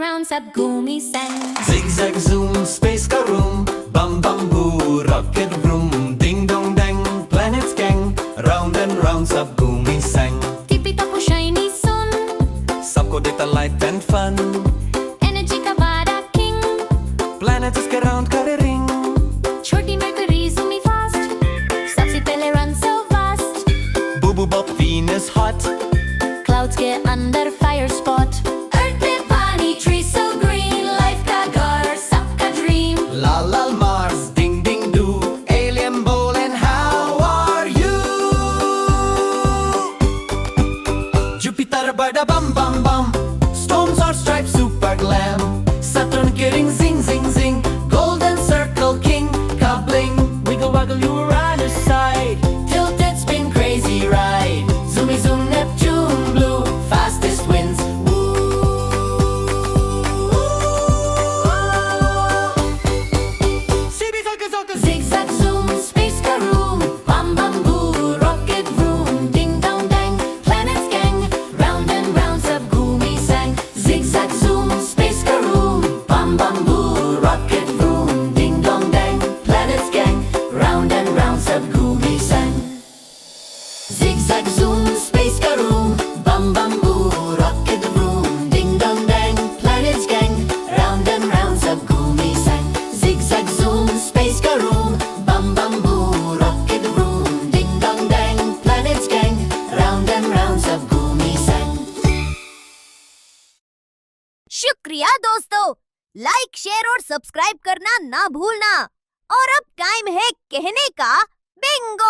round सब घूमी sang. Zigzag zoom, space ka room, bum bum boo, rocket vroom, ding dong dang, planets gang, round and round सब घूमी sang. Tipi tapo shiny sun, सबको देता light and fun, energy का वादा king. planets इसके round करे ring. छोटी Mercury zoomy fast, सबसे पहले run so fast. Boo boo bop, Venus hot, Clouds के अंदर fire spot. Earth पे पानी, trees so green, life का घर सबका dream. la la Mars, ding ding doo, alien bowl and how are you? Jupiter bada bum bum bum, storms are striped super glam. Saturn getting zing zing zing, golden circle king, kabling. Wiggle waggle Uranus side, tilted spin crazy ride. Zoomy zoom Neptune blue, fastest winds. Zigzag zoom, space का room, bum bum boo, rocket vroom, ding dong dang, planets gang, round and round सब घूमी sang. Zigzag zoom, space का room, bum bum boo, rocket vroom, ding dong dang, planets gang, round and round सब घूमी sang. Zigzag zoom, space का room, bum bum boo, rocket vroom, ding dong dang, planets gang, round and round सब घूमी sang. Zigzag zoom, space का room, bum bum boo, rocket vroom, ding dong dang, planets gang, round and round सब घूमी sang. शुक्रिया दोस्तों, like share और subscribe करना ना भूलना। और अब टाइम है कहने का बिंगो।